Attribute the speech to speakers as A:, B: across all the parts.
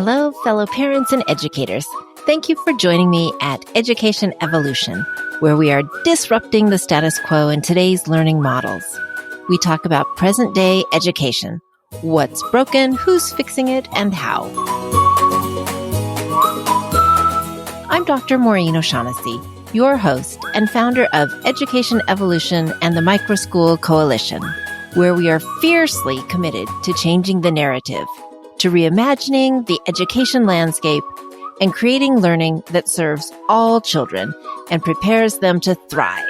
A: Hello, fellow parents and educators. Thank you for joining me at Education Evolution, where we are disrupting the status quo in today's learning models. We talk about present-day education, what's broken, who's fixing it, and how. I'm Dr. Maureen O'Shaughnessy, your host and founder of Education Evolution and the Microschool Coalition, where we are fiercely committed to changing the narrative, to reimagining the education landscape and creating learning that serves all children and prepares them to thrive.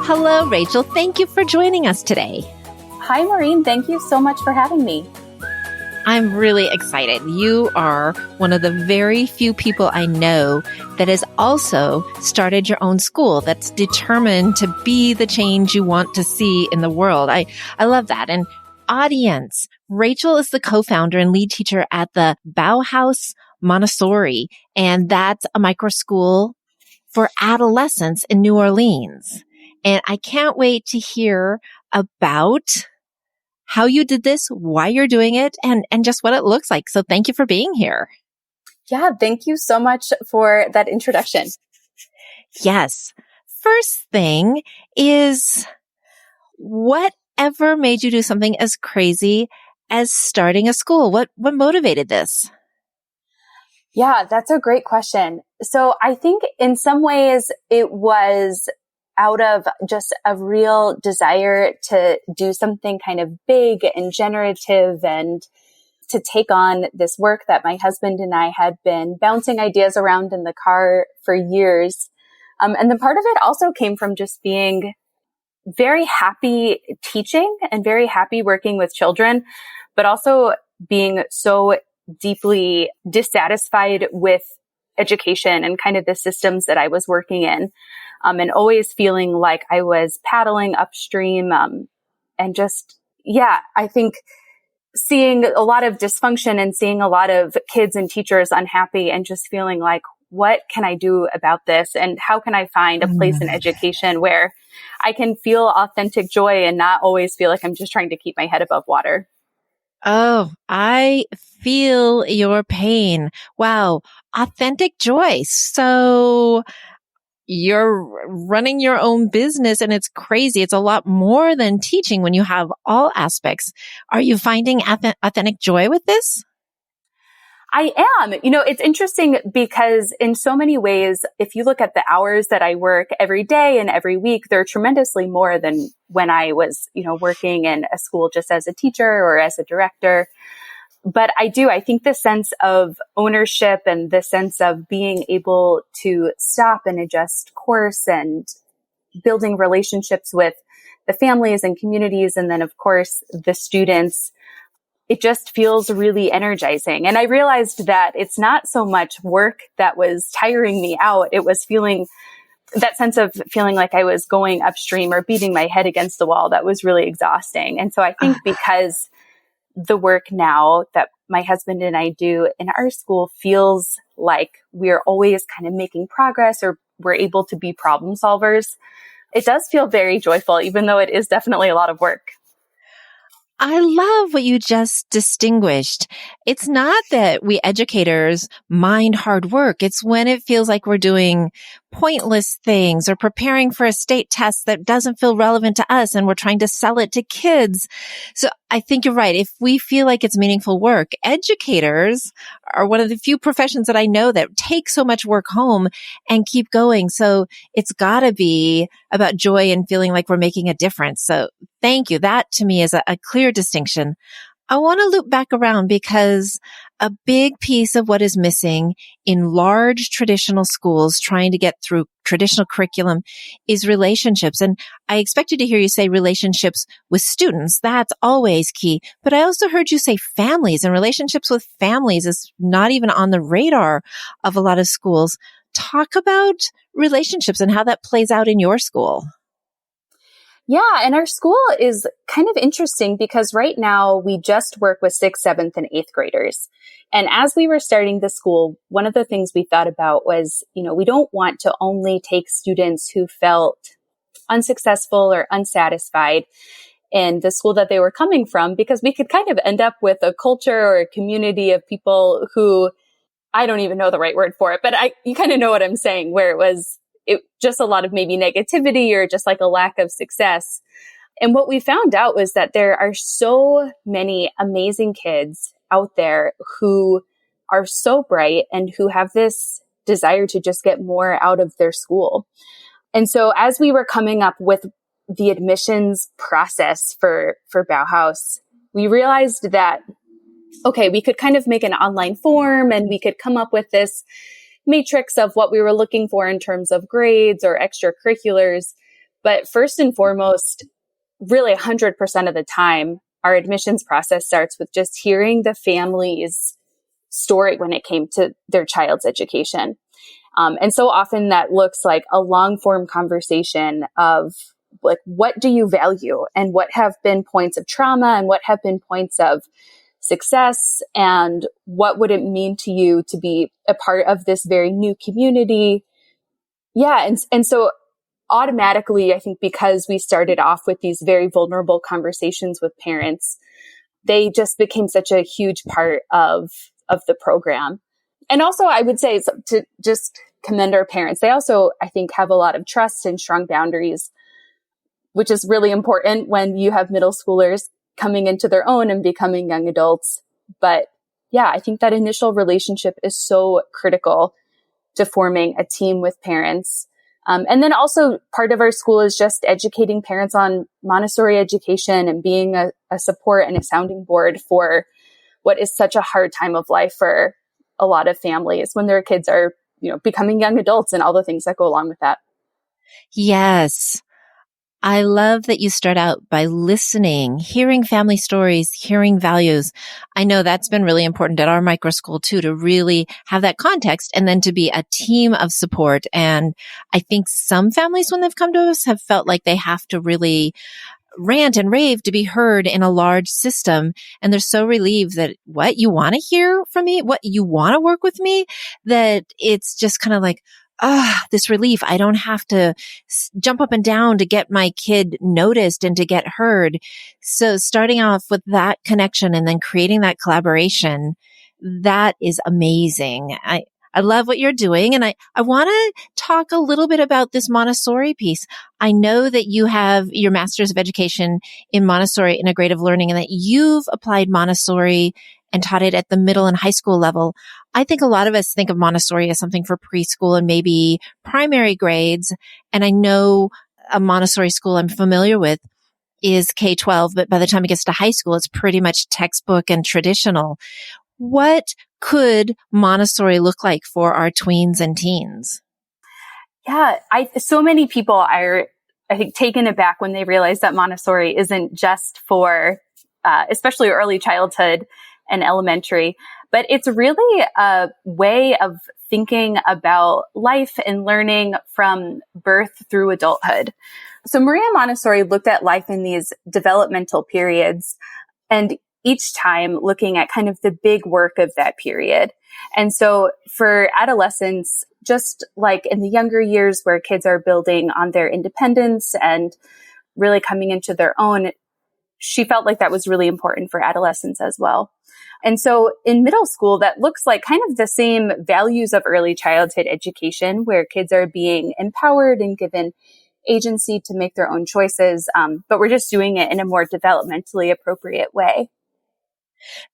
A: Hello, Rachel. Thank you for joining us today.
B: Hi, Maureen. Thank you so much for having me.
A: I'm really excited. You are one of the very few people I know that has also started your own school that's determined to be the change you want to see in the world. I love that. And audience, Rachel is the co-founder and lead teacher at the Bauhaus Montessori, and that's a micro school for adolescents in New Orleans. And I can't wait to hear about how you did this, why you're doing it, and just what it looks like. So thank you for being here.
B: Yeah, thank you so much for that introduction.
A: Yes. First thing is, whatever made you do something as crazy as starting a school? What motivated this?
B: Yeah, that's a great question. So I think in some ways it was out of just a real desire to do something kind of big and generative and to take on this work that my husband and I had been bouncing ideas around in the car for years. And then part of it also came from just being very happy teaching and very happy working with children, but also being so deeply dissatisfied with education and kind of the systems that I was working in. And always feeling like I was paddling upstream. And just, I think seeing a lot of dysfunction and seeing a lot of kids and teachers unhappy and just feeling like, what can I do about this? And how can I find a place in education where I can feel authentic joy and not always feel like I'm just trying to keep my head above water?
A: Oh, I feel your pain. Wow. Authentic joy. So you're running your own business and it's crazy. It's a lot more than teaching when you have all aspects. Are you finding authentic joy with this?
B: I am. It's interesting because in so many ways, if you look at the hours that I work every day and every week, they're tremendously more than when I was, working in a school just as a teacher or as a director. But I think the sense of ownership and the sense of being able to stop and adjust course and building relationships with the families and communities, and then, of course, the students, it just feels really energizing. And I realized that it's not so much work that was tiring me out. It was feeling that sense of feeling like I was going upstream or beating my head against the wall. That was really exhausting. And so I think because the work now that my husband and I do in our school feels like we're always kind of making progress or we're able to be problem solvers, it does feel very joyful, even though it is definitely a lot of work.
A: I love what you just distinguished. It's not that we educators mind hard work. It's when it feels like we're doing pointless things or preparing for a state test that doesn't feel relevant to us and we're trying to sell it to kids. So I think you're right. If we feel like it's meaningful work, educators are one of the few professions that I know that take so much work home and keep going. So it's gotta be about joy and feeling like we're making a difference. So thank you. That to me is a clear distinction. I want to loop back around because a big piece of what is missing in large traditional schools trying to get through traditional curriculum is relationships. And I expected to hear you say relationships with students. That's always key. But I also heard you say families, and relationships with families is not even on the radar of a lot of schools. Talk about relationships and how that plays out in your school.
B: Yeah, and our school is kind of interesting because right now we just work with 6th, 7th, and 8th graders. And as we were starting the school, one of the things we thought about was, we don't want to only take students who felt unsuccessful or unsatisfied in the school that they were coming from, because we could kind of end up with a culture or a community of people who, I don't even know the right word for it, but you kind of know what I'm saying, where it was just a lot of maybe negativity or just like a lack of success. And what we found out was that there are so many amazing kids out there who are so bright and who have this desire to just get more out of their school. And so as we were coming up with the admissions process for Bauhaus, we realized that, okay, we could kind of make an online form and we could come up with this matrix of what we were looking for in terms of grades or extracurriculars. But first and foremost, really 100% of the time, our admissions process starts with just hearing the family's story when it came to their child's education. And so often that looks like a long form conversation of like, what do you value and what have been points of trauma and what have been points of success, and what would it mean to you to be a part of this very new community? Yeah. And so automatically, I think because we started off with these very vulnerable conversations with parents, they just became such a huge part of the program. And also I would say to just commend our parents. They also, I think, have a lot of trust and strong boundaries, which is really important when you have middle schoolers coming into their own and becoming young adults. But yeah, I think that initial relationship is so critical to forming a team with parents. And then also part of our school is just educating parents on Montessori education and being a support and a sounding board for what is such a hard time of life for a lot of families when their kids are, becoming young adults and all the things that go along with that.
A: Yes. I love that you start out by listening, hearing family stories, hearing values. I know that's been really important at our micro school too, to really have that context and then to be a team of support. And I think some families, when they've come to us, have felt like they have to really rant and rave to be heard in a large system. And they're so relieved that what you want to hear from me, what you want to work with me, that it's just kind of like, this relief. I don't have to jump up and down to get my kid noticed and to get heard. So starting off with that connection and then creating that collaboration, that is amazing. I love what you're doing. And I want to talk a little bit about this Montessori piece. I know that you have your Master's of Education in Montessori Integrative Learning and that you've applied Montessori and taught it at the middle and high school level. I think a lot of us think of Montessori as something for preschool and maybe primary grades. And I know a Montessori school I'm familiar with is K-12, but by the time it gets to high school, it's pretty much textbook and traditional. What could Montessori look like for our tweens and teens?
B: Yeah, so many people are, I think, taken aback when they realize that Montessori isn't just for, especially early childhood and elementary, but it's really a way of thinking about life and learning from birth through adulthood. So Maria Montessori looked at life in these developmental periods, and each time looking at kind of the big work of that period. And so for adolescents, just like in the younger years where kids are building on their independence and really coming into their own, she felt like that was really important for adolescents as well. And so in middle school, that looks like kind of the same values of early childhood education, where kids are being empowered and given agency to make their own choices, but we're just doing it in a more developmentally appropriate way.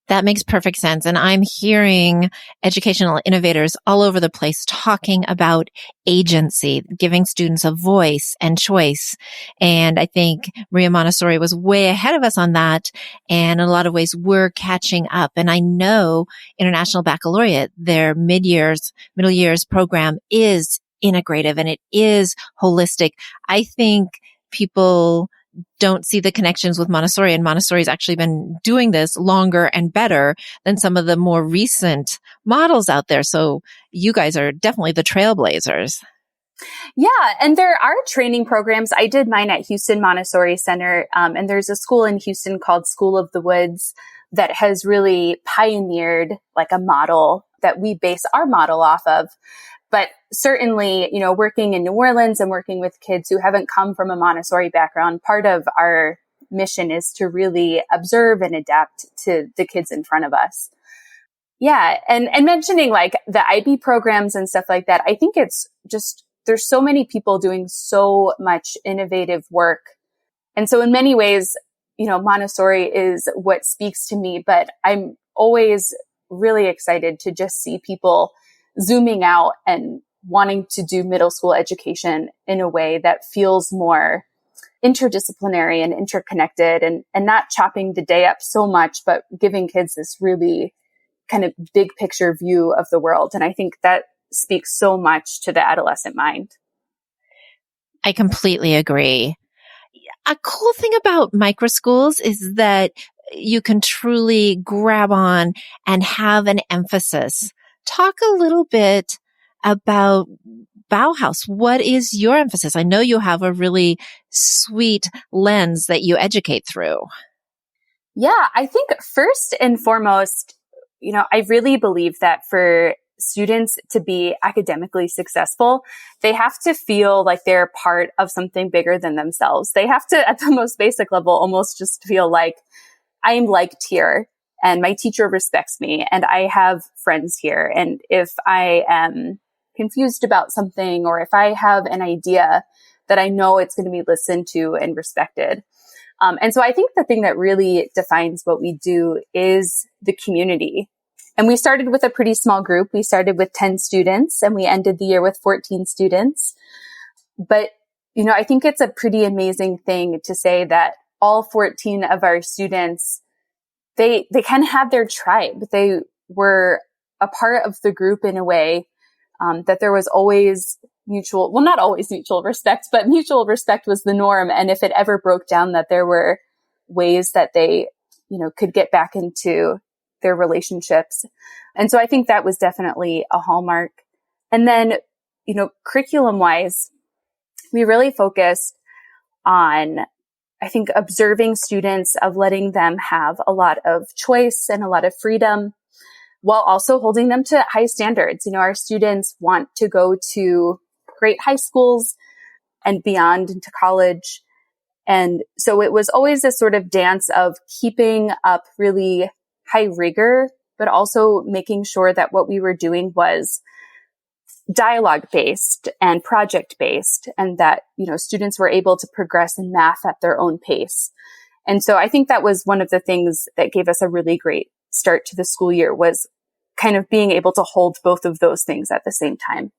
A: That makes perfect sense. And I'm hearing educational innovators all over the place talking about agency, giving students a voice and choice. And I think Maria Montessori was way ahead of us on that. And in a lot of ways, we're catching up. And I know International Baccalaureate, their middle years program is integrative and it is holistic. I think people don't see the connections with Montessori, and Montessori's actually been doing this longer and better than some of the more recent models out there. So you guys are definitely the trailblazers.
B: Yeah, and there are training programs. I did mine at Houston Montessori Center, and there's a school in Houston called School of the Woods that has really pioneered like a model that we base our model off of. But certainly, working in New Orleans and working with kids who haven't come from a Montessori background, part of our mission is to really observe and adapt to the kids in front of us. Yeah. And mentioning like the IB programs and stuff like that, I think it's just, there's so many people doing so much innovative work. And so in many ways, Montessori is what speaks to me, but I'm always really excited to just see people zooming out and wanting to do middle school education in a way that feels more interdisciplinary and interconnected and not chopping the day up so much, but giving kids this really kind of big picture view of the world. And I think that speaks so much to the adolescent mind.
A: I completely agree. A cool thing about microschools is that you can truly grab on and have an emphasis. Talk a little bit about Bauhaus. What is your emphasis? I know you have a really sweet lens that you educate through.
B: Yeah, I think first and foremost, I really believe that for students to be academically successful, they have to feel like they're part of something bigger than themselves. They have to, at the most basic level, almost just feel like I am liked here and my teacher respects me and I have friends here. And if I am confused about something or if I have an idea, that I know it's going to be listened to and respected. And so I think the thing that really defines what we do is the community. And we started with a pretty small group. We started with 10 students and we ended the year with 14 students. But, I think it's a pretty amazing thing to say that all 14 of our students, they kind of had their tribe. They were a part of the group in a way that there was always not always mutual respect, but mutual respect was the norm. And if it ever broke down, that there were ways that they, could get back into their relationships. And so I think that was definitely a hallmark. And then, curriculum wise, we really focused on, I think, observing students, of letting them have a lot of choice and a lot of freedom while also holding them to high standards. Our students want to go to great high schools and beyond into college. And so it was always a sort of dance of keeping up really high rigor, but also making sure that what we were doing was dialogue based and project based, and that, students were able to progress in math at their own pace. And so I think that was one of the things that gave us a really great start to the school year, was kind of being able to hold both of those things at the same time.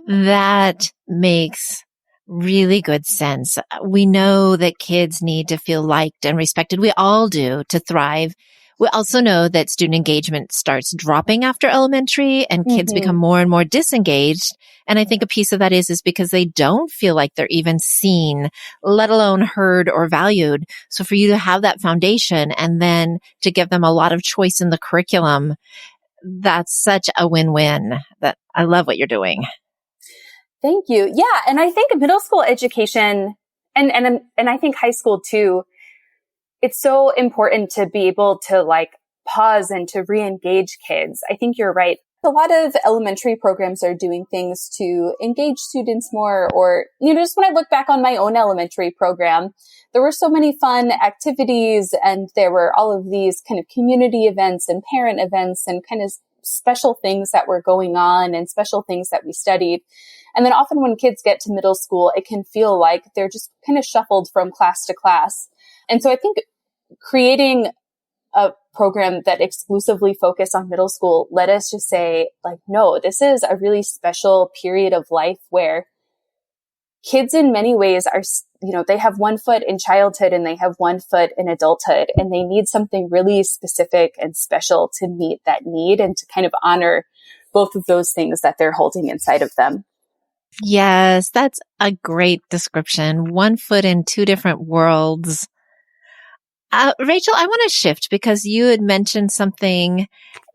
A: That makes really good sense. We know that kids need to feel liked and respected. We all do, to thrive. We also know that student engagement starts dropping after elementary and kids become more and more disengaged. And I think a piece of that is because they don't feel like they're even seen, let alone heard or valued. So for you to have that foundation and then to give them a lot of choice in the curriculum, that's such a win-win. That I love what you're doing.
B: Thank you. Yeah. And I think middle school education and I think high school too, it's so important to be able to like pause and to re-engage kids. I think you're right. A lot of elementary programs are doing things to engage students more, or, just when I look back on my own elementary program, there were so many fun activities and there were all of these kind of community events and parent events and kind of special things that were going on and special things that we studied. And then often when kids get to middle school, it can feel like they're just kind of shuffled from class to class. And so I think creating a program that exclusively focused on middle school let us just say, like, no, this is a really special period of life where kids in many ways are, they have one foot in childhood and they have one foot in adulthood, and they need something really specific and special to meet that need and to kind of honor both of those things that they're holding inside of them.
A: Yes, that's a great description. One foot in two different worlds. Rachel, I want to shift because you had mentioned something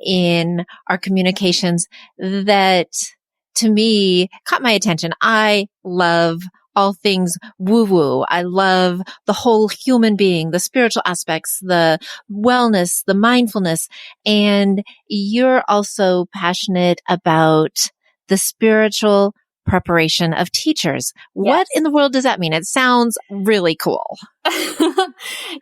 A: in our communications that to me caught my attention. I love all things woo-woo. I love the whole human being, the spiritual aspects, the wellness, the mindfulness. And you're also passionate about the spiritual preparation of teachers. What
B: Yes.
A: in the world does that mean? It sounds really cool.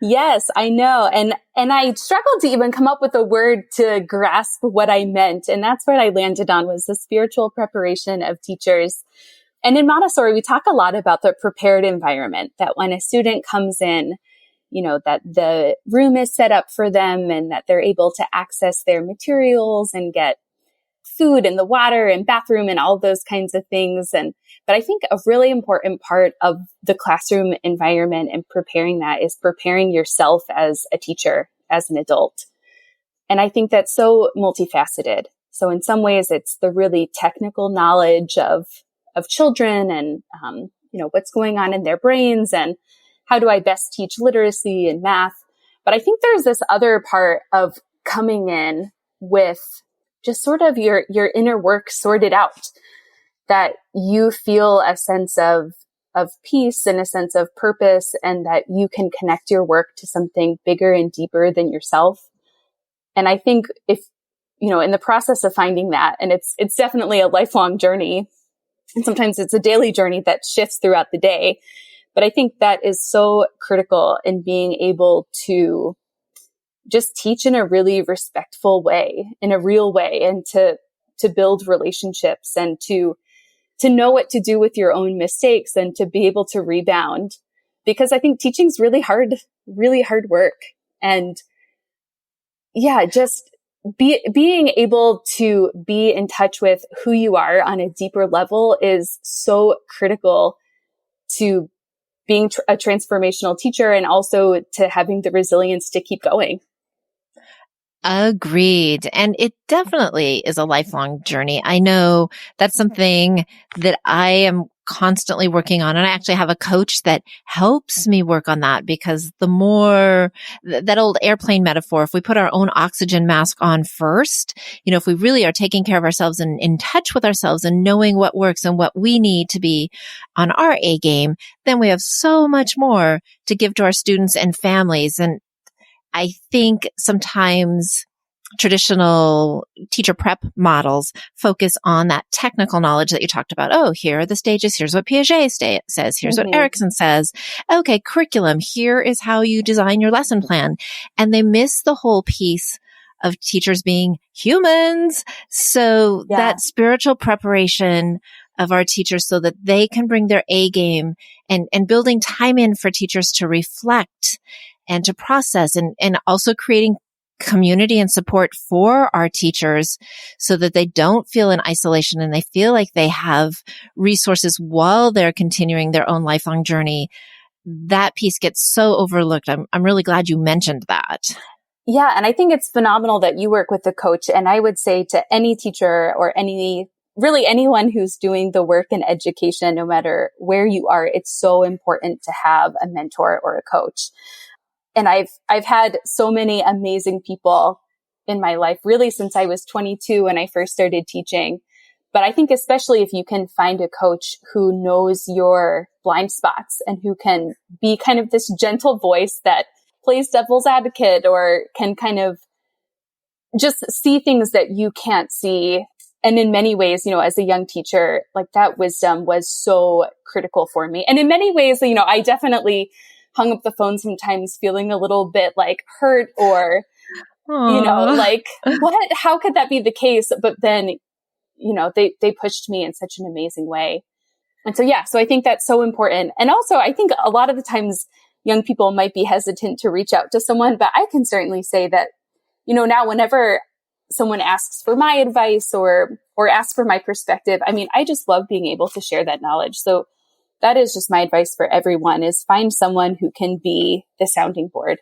B: Yes, I know. And I struggled to even come up with a word to grasp what I meant. And that's what I landed on, was the spiritual preparation of teachers. And in Montessori, we talk a lot about the prepared environment, that when a student comes in, that the room is set up for them and that they're able to access their materials and get food and the water and bathroom and all those kinds of things. But I think a really important part of the classroom environment and preparing that is preparing yourself as a teacher, as an adult. And I think that's so multifaceted. So in some ways, it's the really technical knowledge of children and, what's going on in their brains and how do I best teach literacy and math. But I think there's this other part of coming in with just sort of your inner work sorted out, that you feel a sense of peace and a sense of purpose, and that you can connect your work to something bigger and deeper than yourself. And I think if, in the process of finding that, and it's definitely a lifelong journey, and sometimes it's a daily journey that shifts throughout the day, but I think that is so critical in being able to just teach in a really respectful way, in a real way, and to build relationships and to know what to do with your own mistakes and to be able to rebound. Because I think teaching's really hard work. And yeah, just being able to be in touch with who you are on a deeper level is so critical to being a transformational teacher, and also to having the resilience to keep going.
A: Agreed. And it definitely is a lifelong journey. I know that's something that I am constantly working on. And I actually have a coach that helps me work on that, because the more that old airplane metaphor, if we put our own oxygen mask on first, if we really are taking care of ourselves and in touch with ourselves and knowing what works and what we need to be on our A game, then we have so much more to give to our students and families. And I think sometimes traditional teacher prep models focus on that technical knowledge that you talked about. Oh, here are the stages. Here's what Piaget says. Here's what Erickson says. Okay, curriculum. Here is how you design your lesson plan. And they miss the whole piece of teachers being humans. So that spiritual preparation of our teachers so that they can bring their A game, and building time in for teachers to reflect and to process, and also creating community and support for our teachers so that they don't feel in isolation and they feel like they have resources while they're continuing their own lifelong journey. That piece gets so overlooked. I'm really glad you mentioned that.
B: Yeah. And I think it's phenomenal that you work with a coach. And I would say to any teacher or really anyone who's doing the work in education, no matter where you are, it's so important to have a mentor or a coach. And I've had so many amazing people in my life, really since I was 22 when I first started teaching. But I think especially if you can find a coach who knows your blind spots and who can be kind of this gentle voice that plays devil's advocate, or can kind of just see things that you can't see. And in many ways, as a young teacher, like, that wisdom was so critical for me. And in many ways, I definitely hung up the phone sometimes feeling a little bit like hurt, or, like, what, how could that be the case? But then, they pushed me in such an amazing way. And so I think that's so important. And also, I think a lot of the times young people might be hesitant to reach out to someone, but I can certainly say that, now whenever someone asks for my advice or asks for my perspective, I just love being able to share that knowledge. So that is just my advice for everyone, is find someone who can be the sounding board.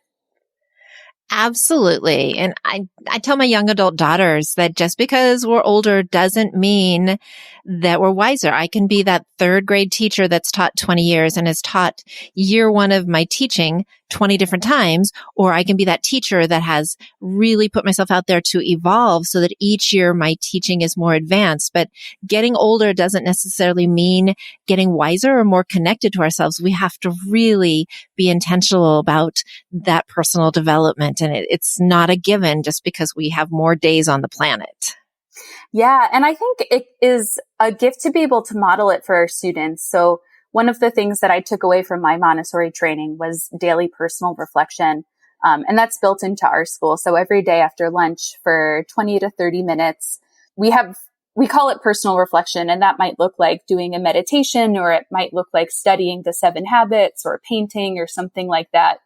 A: Absolutely. And I tell my young adult daughters that just because we're older doesn't mean that we're wiser. I can be that third grade teacher that's taught 20 years and has taught year one of my teaching 20 different times, or I can be that teacher that has really put myself out there to evolve so that each year my teaching is more advanced. But getting older doesn't necessarily mean getting wiser or more connected to ourselves. We have to really be intentional about that personal development. And it's not a given just because we have more days on the planet.
B: Yeah. And I think it is a gift to be able to model it for our students. So one of the things that I took away from my Montessori training was daily personal reflection. And that's built into our school. So every day after lunch for 20 to 30 minutes, we call it personal reflection. And that might look like doing a meditation, or it might look like studying the 7 habits or painting or something like that.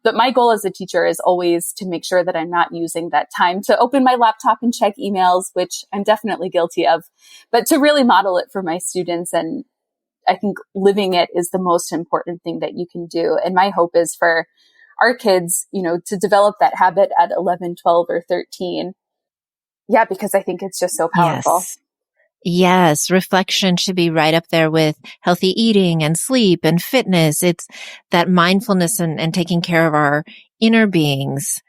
B: But my goal as a teacher is always to make sure that I'm not using that time to open my laptop and check emails, which I'm definitely guilty of, but to really model it for my students. And I think living it is the most important thing that you can do. And my hope is for our kids, to develop that habit at 11, 12, or 13. Yeah, because I think it's just so powerful.
A: Yes, reflection should be right up there with healthy eating and sleep and fitness. It's that mindfulness and taking care of our inner beings.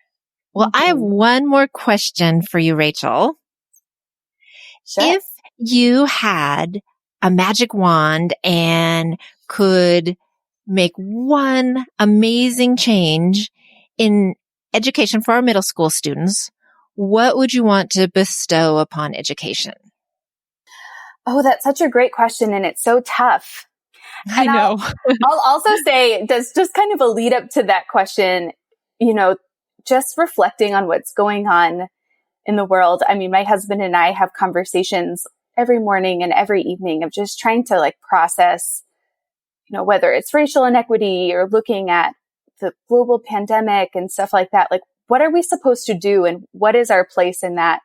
A: Well, I have one more question for you, Rachel.
B: Sure.
A: If you had a magic wand and could make one amazing change in education for our middle school students, what would you want to bestow upon education?
B: Oh, that's such a great question. And it's so tough.
A: I know.
B: I'll also say, just kind of a lead up to that question, just reflecting on what's going on in the world. I mean, my husband and I have conversations every morning and every evening of just trying to process, whether it's racial inequity or looking at the global pandemic and stuff like that. What are we supposed to do, and what is our place in that?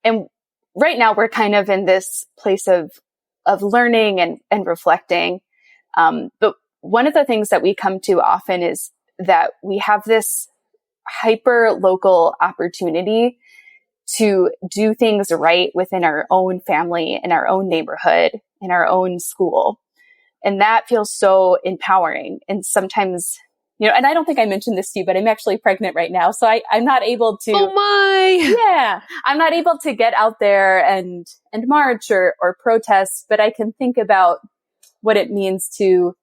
B: And right now we're kind of in this place of learning and reflecting. But one of the things that we come to often is that we have this hyper local opportunity to do things right within our own family, in our own neighborhood, in our own school. And that feels so empowering. And sometimes, and I don't think I mentioned this to you, but I'm actually pregnant right now. So I'm not able to.
A: Oh my.
B: Yeah. I'm not able to get out there and march or protest, but I can think about what it means to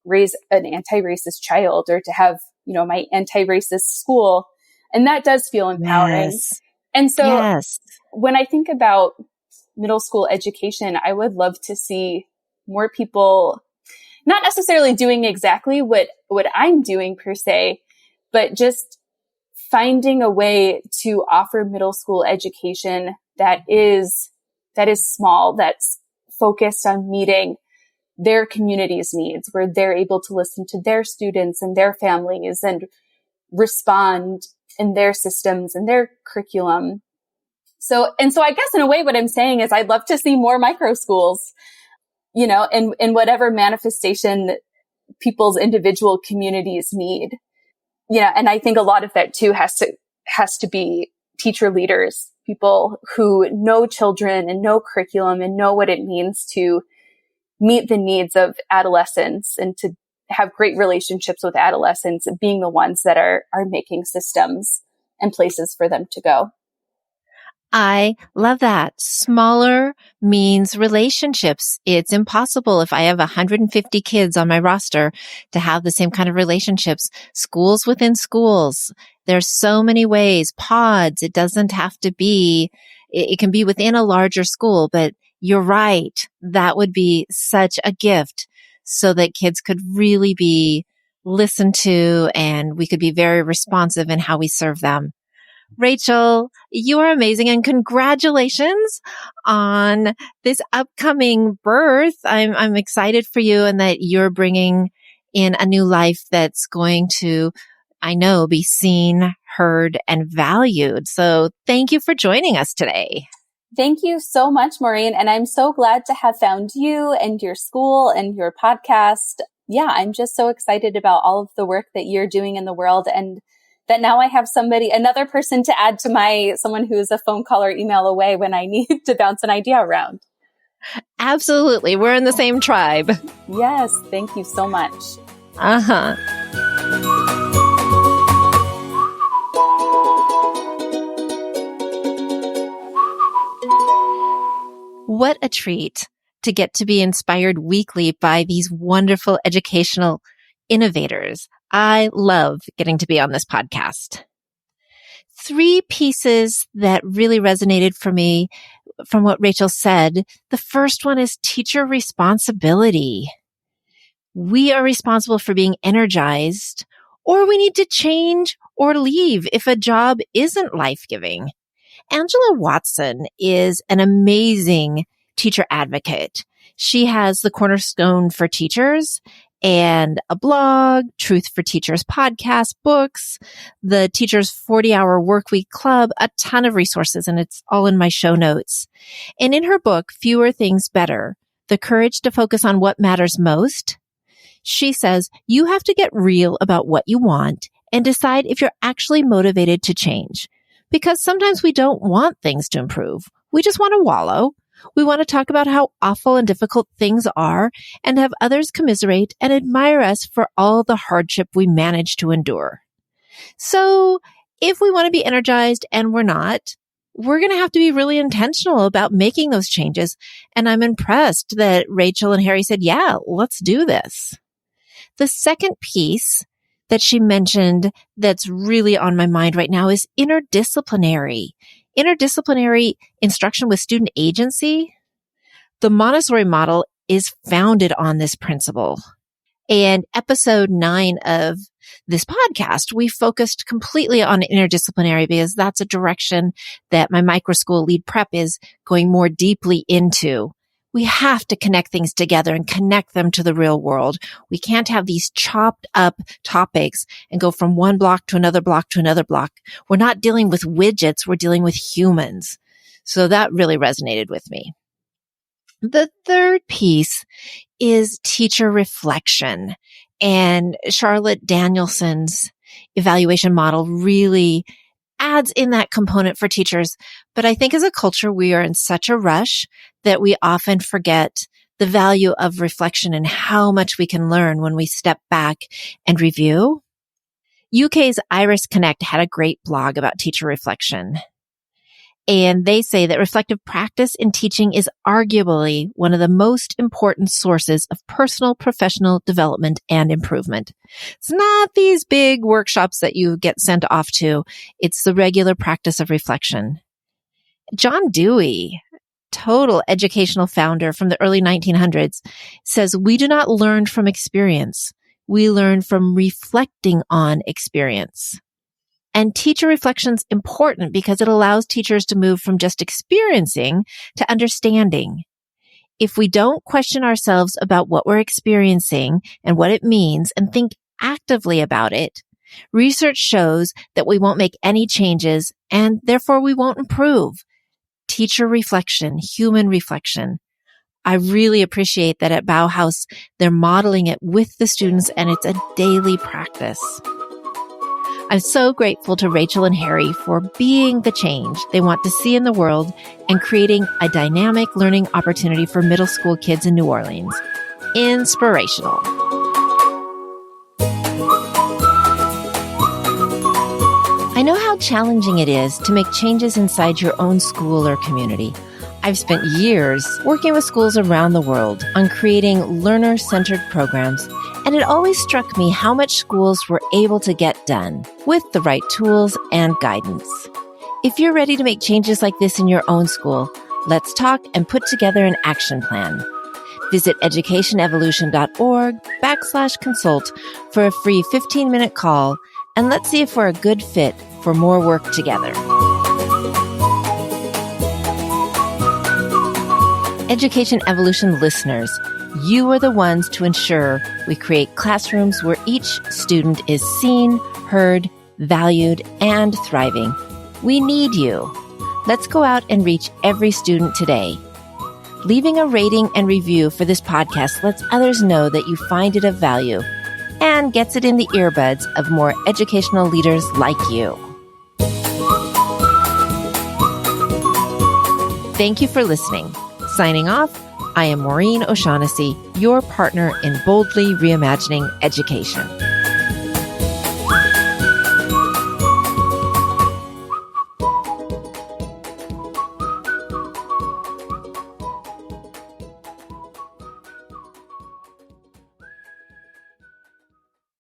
B: raise an anti-racist child, or to have, my anti-racist school. And that does feel empowering.
A: Yes.
B: And so when I think about middle school education, I would love to see more people not necessarily doing exactly what I'm doing per se, but just finding a way to offer middle school education that is small, that's focused on meeting their community's needs, where they're able to listen to their students and their families and respond in their systems and their curriculum. So I guess in a way what I'm saying is I'd love to see more micro schools, in whatever manifestation people's individual communities need. And I think a lot of that too has to be teacher leaders, people who know children and know curriculum and know what it means to meet the needs of adolescents and to have great relationships with adolescents, and being the ones that are making systems and places for them to go.
A: I love that. Smaller means relationships. It's impossible if I have 150 kids on my roster to have the same kind of relationships. Schools within schools. There's so many ways. Pods. It doesn't have to be, it can be within a larger school, but you're right. That would be such a gift so that kids could really be listened to, and we could be very responsive in how we serve them. Rachel, you are amazing, and congratulations on this upcoming birth. I'm excited for you, and that you're bringing in a new life that's going to, I know, be seen, heard, and valued. So thank you for joining us today.
B: Thank you so much, Maureen. And I'm so glad to have found you and your school and your podcast. Yeah, I'm just so excited about all of the work that you're doing in the world, and that now I have another person to add to someone who's a phone call or email away when I need to bounce an idea around.
A: Absolutely. We're in the same tribe.
B: Yes. Thank you so much.
A: Uh-huh. What a treat to get to be inspired weekly by these wonderful educational innovators. I love getting to be on this podcast. 3 pieces that really resonated for me from what Rachel said. The first one is teacher responsibility. We are responsible for being energized, or we need to change or leave if a job isn't life-giving. Angela Watson is an amazing teacher advocate. She has the Cornerstone for Teachers and a blog, Truth for Teachers podcast, books, the Teachers 40-Hour Workweek Club, a ton of resources, and it's all in my show notes. And in her book, Fewer Things Better, The Courage to Focus on What Matters Most, she says you have to get real about what you want and decide if you're actually motivated to change. Because sometimes we don't want things to improve. We just want to wallow. We want to talk about how awful and difficult things are and have others commiserate and admire us for all the hardship we manage to endure. So if we want to be energized and we're not, we're going to have to be really intentional about making those changes. And I'm impressed that Rachel and Harry said, yeah, let's do this. The second piece that she mentioned that's really on my mind right now is interdisciplinary instruction with student agency. The Montessori model is founded on this principle. And episode 9 of this podcast, we focused completely on interdisciplinary because that's a direction that my microschool lead prep is going more deeply into. We have to connect things together and connect them to the real world. We can't have these chopped up topics and go from one block to another block to another block. We're not dealing with widgets. We're dealing with humans. So that really resonated with me. The third piece is teacher reflection. And Charlotte Danielson's evaluation model really adds in that component for teachers. But I think as a culture, we are in such a rush that we often forget the value of reflection and how much we can learn when we step back and review. UK's Iris Connect had a great blog about teacher reflection. And they say that reflective practice in teaching is arguably one of the most important sources of personal, professional development and improvement. It's not these big workshops that you get sent off to. It's the regular practice of reflection. John Dewey, total educational founder from the early 1900s, says we do not learn from experience. We learn from reflecting on experience. And teacher reflection's important because it allows teachers to move from just experiencing to understanding. If we don't question ourselves about what we're experiencing and what it means and think actively about it, research shows that we won't make any changes and therefore we won't improve. Teacher reflection, human reflection. I really appreciate that at Bauhaus, they're modeling it with the students and it's a daily practice. I'm so grateful to Rachel and Harry for being the change they want to see in the world and creating a dynamic learning opportunity for middle school kids in New Orleans. Inspirational. I know how challenging it is to make changes inside your own school or community. I've spent years working with schools around the world on creating learner-centered programs, and it always struck me how much schools were able to get done with the right tools and guidance. If you're ready to make changes like this in your own school, let's talk and put together an action plan. Visit educationevolution.org/consult for a free 15-minute call, and let's see if we're a good fit for more work together. Education Evolution listeners, you are the ones to ensure we create classrooms where each student is seen, heard, valued, and thriving. We need you. Let's go out and reach every student today. Leaving a rating and review for this podcast lets others know that you find it of value. and gets it in the earbuds of more educational leaders like you. Thank you for listening. Signing off, I am Maureen O'Shaughnessy, your partner in boldly reimagining education.